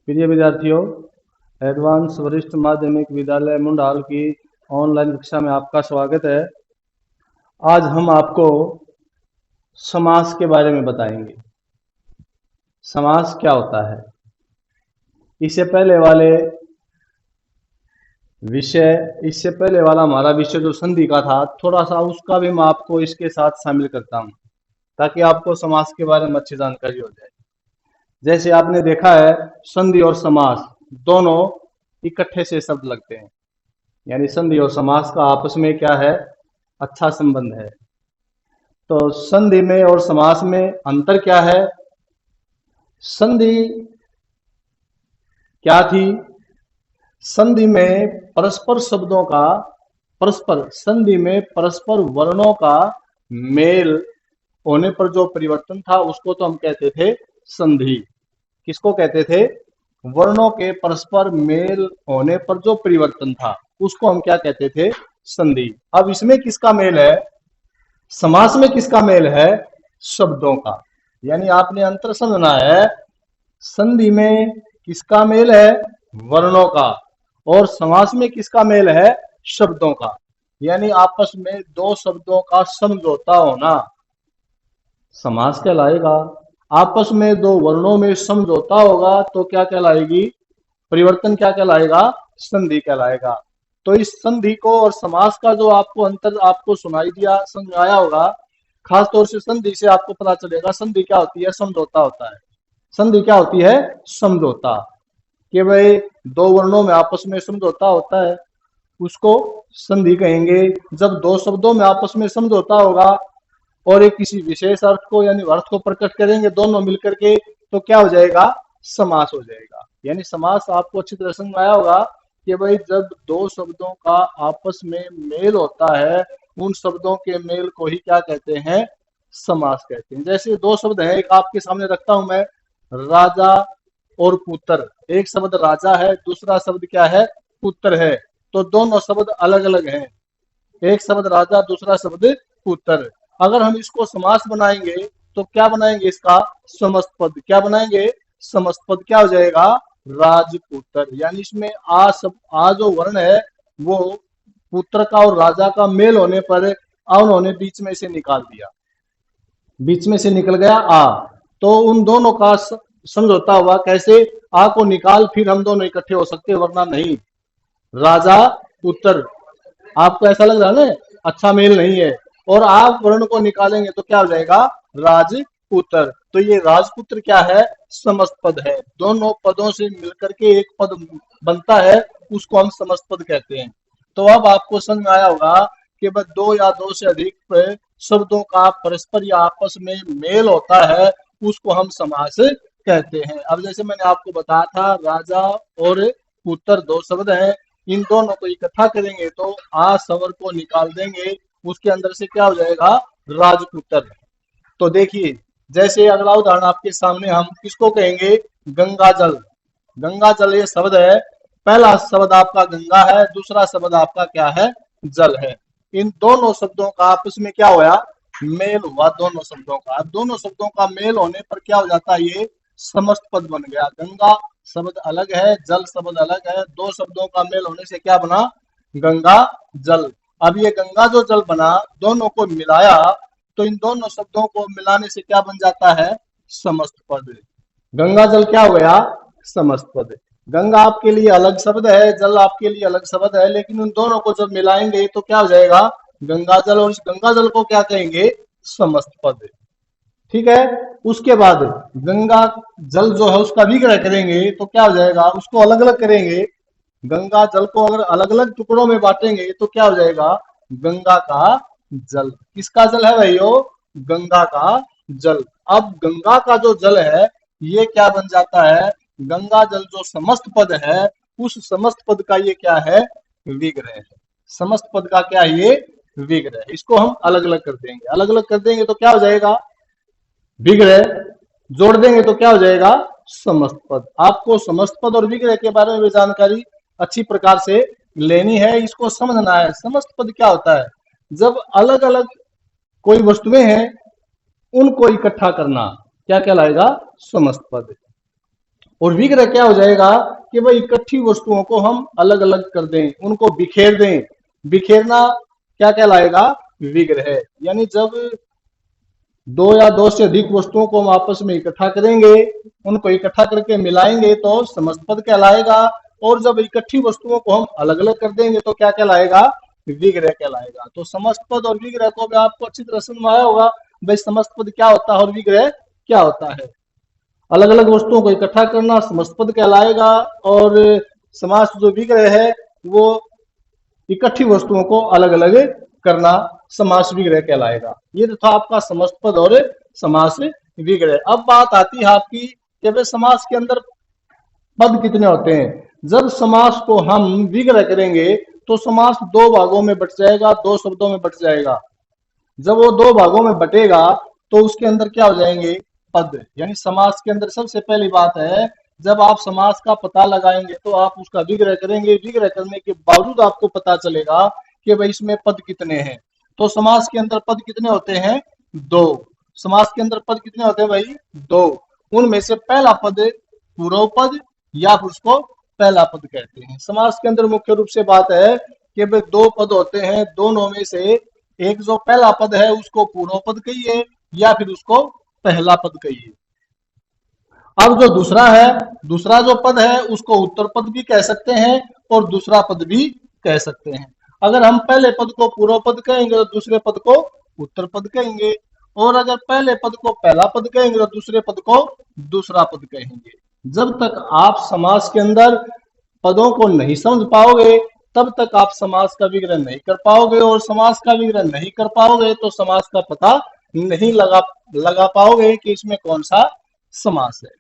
प्रिय विद्यार्थियों, एडवांस वरिष्ठ माध्यमिक विद्यालय मुंडाल की ऑनलाइन कक्षा में आपका स्वागत है। आज हम आपको समास के बारे में बताएंगे। समास क्या होता है? इससे पहले वाला हमारा विषय जो संधि का था, थोड़ा सा उसका भी मैं आपको इसके साथ शामिल करता हूं, ताकि आपको समास के बारे में अच्छी जानकारी हो जाए। जैसे आपने देखा है, संधि और समास दोनों इकट्ठे से शब्द लगते हैं, यानी संधि और समास का आपस में क्या है, अच्छा संबंध है। तो संधि में और समास में अंतर क्या है? संधि क्या थी? संधि में संधि में परस्पर वर्णों का मेल होने पर जो परिवर्तन था उसको तो हम कहते थे संधि। किसको कहते थे? वर्णों के परस्पर मेल होने पर जो परिवर्तन था उसको हम क्या कहते थे? संधि। अब इसमें किसका मेल है? समास में किसका मेल है? शब्दों का। यानी आपने अंतर समझना है, संधि में किसका मेल है? वर्णों का। और समास में किसका मेल है? शब्दों का। यानी आपस में दो शब्दों का समझौता होना समास कहलाएगा। आपस में दो वर्णों में समझौता होगा तो क्या कहलाएगी? परिवर्तन क्या कहलाएगा? संधि कहलाएगा। तो इस संधि को और समास का जो आपको अंतर आपको समझाया होगा, खास तौर से संधि से आपको पता चलेगा संधि क्या होती है, समझौता होता है। संधि क्या होती है? समझौता। कि भाई दो वर्णों में आपस में समझौता होता है, उसको संधि कहेंगे। जब दो शब्दों में आपस में समझौता होगा और एक किसी विशेष अर्थ को यानी अर्थ को प्रकट करेंगे दोनों मिलकर के, तो क्या हो जाएगा? समास हो जाएगा। यानी समास आपको अच्छी तरह समझ आया होगा कि भाई जब दो शब्दों का आपस में मेल होता है, उन शब्दों के मेल को ही क्या कहते हैं? समास कहते हैं। जैसे दो शब्द हैं, एक आपके सामने रखता हूं मैं, राजा और पुत्र। एक शब्द राजा है, दूसरा शब्द क्या है? पुत्र है। तो दोनों शब्द अलग अलग हैं, एक शब्द राजा, दूसरा शब्द पुत्र। अगर हम इसको समास बनाएंगे तो क्या बनाएंगे? इसका समस्त पद। क्या बनाएंगे? समस्त पद। क्या हो जाएगा? राजपुत्र। यानी इसमें आ जो वर्ण है वो पुत्र का और राजा का मेल होने पर उन्होंने बीच में से निकाल दिया, बीच में से निकल गया आ। तो उन दोनों का समझौता हुआ। कैसे? आ को निकाल फिर हम दोनों इकट्ठे हो सकते, वरना नहीं। राजा पुत्र, आपको ऐसा लग रहा है ना अच्छा मेल नहीं है, और आप वर्ण को निकालेंगे तो क्या हो जाएगा? राजपुत्र। तो ये राजपुत्र क्या है? समस्त पद है। दोनों पदों से मिलकर के एक पद बनता है, उसको हम समस्त पद कहते हैं। तो अब आपको समझ में आया होगा कि बस दो या दो से अधिक शब्दों का परस्पर या आपस में मेल होता है, उसको हम समास कहते हैं। अब जैसे मैंने आपको बताया था, राजा और पुत्र दो शब्द हैं, इन दोनों को इकट्ठा करेंगे तो आ सवर को निकाल देंगे, उसके अंदर से क्या हो जाएगा? राजपुत्र। तो देखिए, जैसे अगला उदाहरण आपके सामने, हम किसको कहेंगे? गंगा जल। गंगा जल ये शब्द है, पहला शब्द आपका गंगा है, दूसरा शब्द आपका क्या है? जल है। इन दोनों शब्दों का आपस में क्या हुआ? मेल हुआ दोनों शब्दों का। अब दोनों शब्दों का मेल होने पर क्या हो जाता है? ये समस्त पद बन गया। गंगा शब्द अलग है, जल शब्द अलग है, दो शब्दों का मेल होने से क्या बना? गंगा जल। अब ये गंगा जो जल बना, दोनों को मिलाया तो इन दोनों शब्दों को मिलाने से क्या बन जाता है? समस्त पद। गंगा जल क्या हो गया? समस्त पद। गंगा आपके लिए अलग शब्द है, जल आपके लिए अलग शब्द है, लेकिन उन दोनों को जब मिलाएंगे तो क्या हो जाएगा? गंगा जल। और इस गंगा जल को क्या कहेंगे? समस्त पद। ठीक है। उसके बाद गंगा जल जो है उसका विग्रह करेंगे तो क्या हो जाएगा? उसको अलग अलग करेंगे। गंगा जल को अगर अलग अलग टुकड़ों में बांटेंगे तो क्या हो जाएगा? गंगा का जल। किसका जल है भाइयों? गंगा का जल। अब गंगा का जो जल है ये क्या बन जाता है? गंगा जल जो समस्त पद है, उस समस्त पद का ये क्या है? विग्रह है। समस्त पद का क्या है? ये विग्रह। इसको हम अलग अलग कर देंगे। अलग अलग कर देंगे तो क्या हो जाएगा? विग्रह। जोड़ देंगे तो क्या हो जाएगा? समस्त पद। आपको समस्त पद और विग्रह के बारे में भी जानकारी अच्छी प्रकार से लेनी है, इसको समझना है। समस्त पद क्या होता है? जब अलग अलग कोई वस्तुएं हैं, उनको इकट्ठा करना क्या कहलाएगा? समस्त पद। और विग्रह क्या हो जाएगा कि भाई इकट्ठी वस्तुओं को हम अलग अलग कर दें, उनको बिखेर दें। बिखेरना क्या कहलाएगा? विग्रह। यानी जब दो या दो से अधिक वस्तुओं को हम आपस में इकट्ठा करेंगे, उनको इकट्ठा करके मिलाएंगे तो समस्त पद कहलाएगा। और जब इकट्ठी वस्तुओं को हम अलग अलग कर देंगे तो क्या कहलाएगा? विग्रह कहलाएगा। तो समस्त पद और विग्रह को भी आपको अच्छी तरह समझ में आया होगा भाई समस्त पद क्या होता है और विग्रह क्या होता है। अलग अलग वस्तुओं को इकट्ठा करना समस्त पद कहलाएगा, और समास जो विग्रह है वो इकट्ठी वस्तुओं को अलग अलग करना समास विग्रह कहलाएगा। ये तो था आपका समस्त पद और समास विग्रह। अब बात आती है आपकी कि भाई समास के अंदर पद कितने होते हैं। जब समास को हम विग्रह करेंगे तो समास दो भागों में बट जाएगा, दो शब्दों में बट जाएगा। जब वो दो भागों में बटेगा तो उसके अंदर क्या हो जाएंगे? पद। यानी समास के अंदर सबसे पहली बात है, जब आप समास का पता लगाएंगे तो आप उसका विग्रह करेंगे। विग्रह करने के बावजूद आपको पता चलेगा कि भाई इसमें पद कितने हैं। तो समास के अंदर पद कितने होते हैं? दो। समास के अंदर पद कितने होते हैं भाई? दो। उनमें से पहला पद पूर्व पद या फिर उसको पहला पद कहते हैं। समास के अंदर मुख्य रूप से बात है कि भाई दो पद होते हैं, दोनों में से एक जो पहला पद है उसको पूर्व पद कहिए या फिर उसको पहला पद कहिए। अब जो दूसरा है, दूसरा जो पद है उसको उत्तर पद भी कह सकते हैं और दूसरा पद भी कह सकते हैं। अगर हम पहले पद को पूर्व पद कहेंगे तो दूसरे पद को उत्तर पद कहेंगे, और अगर पहले पद को पहला पद कहेंगे तो दूसरे पद को दूसरा पद कहेंगे। जब तक आप समास के अंदर पदों को नहीं समझ पाओगे तब तक आप समास का विग्रह नहीं कर पाओगे, और समास का विग्रह नहीं कर पाओगे तो समास का पता नहीं लगा पाओगे कि इसमें कौन सा समास है।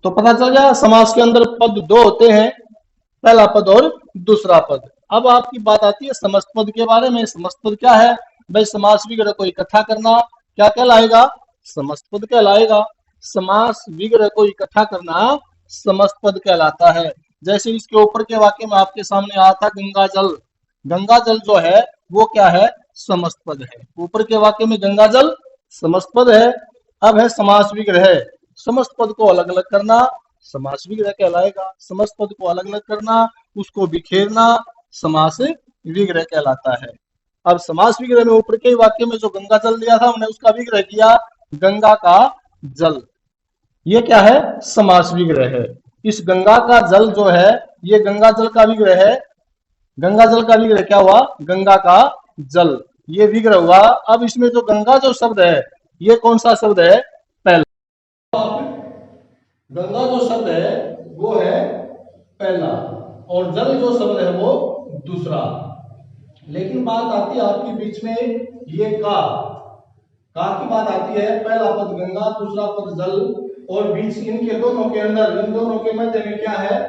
तो पता चल गया समास के अंदर पद दो होते हैं, पहला पद और दूसरा पद। अब आपकी बात आती है समस्त पद के बारे में। समस्त पद क्या है भाई? समास विग्रह को इकट्ठा करना क्या कहलाएगा? समस्त पद कहलाएगा। समास विग्रह को इकट्ठा करना समस्त पद कहलाता है। जैसे इसके ऊपर के वाक्य में आपके सामने आया था गंगा जल। गंगा जल जो है वो क्या है? समस्त पद है। ऊपर के वाक्य में गंगा जल समस्त पद है। अब है समास विग्रह। समस्त पद को अलग अलग करना समास विग्रह कहलाएगा। समस्त पद को अलग अलग करना, उसको बिखेरना समास विग्रह कहलाता है। अब समास विग्रह में ऊपर के वाक्य में जो गंगा जल दिया था हमने उसका विग्रह किया गंगा का जल। ये क्या है? समास विग्रह है। इस गंगा का जल जो है ये गंगा जल का विग्रह है। गंगा जल का विग्रह क्या हुआ? गंगा का जल, ये विग्रह हुआ। अब इसमें जो गंगा जो शब्द है ये कौन सा शब्द है? पहला। गंगा जो शब्द है वो है पहला, और जल जो शब्द है वो दूसरा। लेकिन बात आती है आपके बीच में ये का की बात आती है। पहला पद गंगा, दूसरा पद जल, और बीच इनके दोनों के अंदर, इन दोनों के मध्य में क्या है?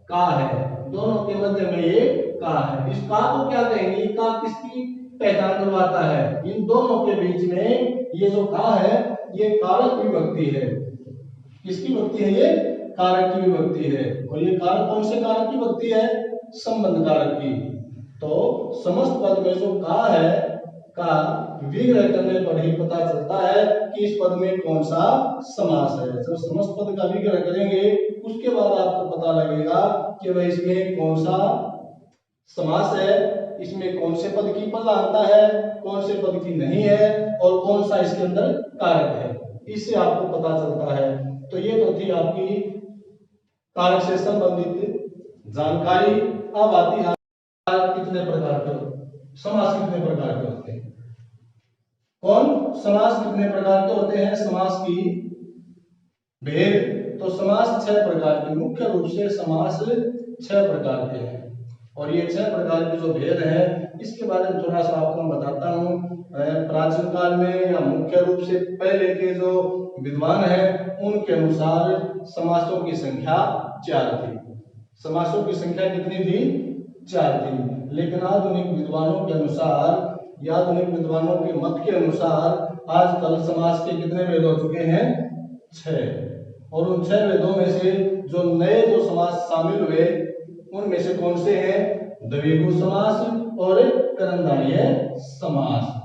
का है। दोनों के मध्य में ये का है। इस का को क्या कहेंगे? का किसकी पहचान करवाता है? इन दोनों के बीच में ये जो का है ये कारक विभक्ति है। किसकी विभक्ति है? ये कारक की विभक्ति है। और ये कारक कौन से कारक की विभक्ति है? संबंध कारक की। तो समस्त पद में जो का है का विग्रह करने पर ही पता चलता है कि इस पद में कौन सा समास है। जब समस्त पद का विग्रह करेंगे उसके बाद आपको पता लगेगा कि भाई इसमें कौन सा समास है, इसमें कौन से पद की प्रधानता है, कौन से पद की नहीं है, और कौन सा इसके अंदर कारक है। इससे आपको पता चलता है। तो ये तो थी आपकी कारक से संबंधित जानकारी। अब आती है कितने प्रकार के समास कितने प्रकार के होते हैं। कौन समास कितने प्रकार के होते हैं? समास की भेद। तो समास 6 प्रकार के, मुख्य रूप से समास 6 प्रकार के हैं। और ये 6 प्रकार के जो भेद हैं इसके बारे में थोड़ा सा आपको मैं बताता हूँ। प्राचीन काल में या मुख्य रूप से पहले के जो विद्वान हैं उनके अनुसार समासों की संख्या 4 थी। समासों की संख्या कितनी थी? 4 थी। लेकिन आधुनिक विद्वानों के अनुसार या आधुनिक विद्वानों के मत के अनुसार आजकल समास के कितने भेद हो चुके हैं? 6। और उन 6 भेदों में से जो नए जो समास शामिल हुए उनमें से कौन से हैं? द्विगु समास और कर्मधारय समास।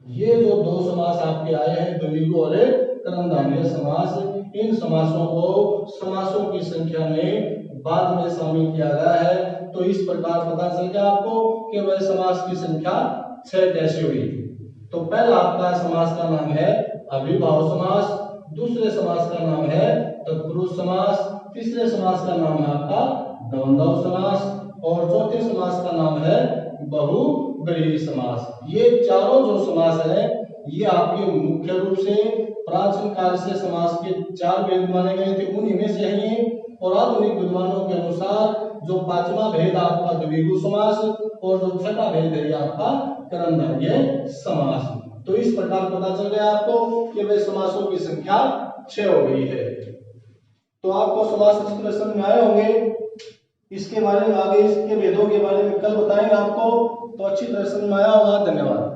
ये जो दो समास आपके आए हैं द्विगु और कर्मधारय समास, इन समासों को समासों की संख्या में बाद में शामिल किया गया है। तो इस प्रकार पता चल गया आपको कि वह समास की संख्या 6 कैसे हुई। तो पहला आपका समास का नाम है अविभाव समास, दूसरे समास का नाम है तत्पुरुष समास, तीसरे समास का नाम है आपका द्वंद्व समास और चौथे समास का नाम है बहुब्रीहि समास। ये चारों जो समास है ये आपके मुख्य रूप से प्राचीन काल से समास के 4 भेद माने गए थे, उन्हीं में से है ये। और आधुनिक विद्वानों के अनुसार जो पांचवा भेद आपका द्विगु समास और जो छठा भेद है आपका कर्मधारय समास। तो इस प्रकार पता चल गया आपको कि वे समासों की संख्या 6 हो गई है। तो आपको समास अच्छी तरह समझ में आए होंगे। इसके बारे में आगे इसके भेदों के बारे में कल बताएंगे आपको, तो अच्छी तरह समझ में आया होगा। धन्यवाद।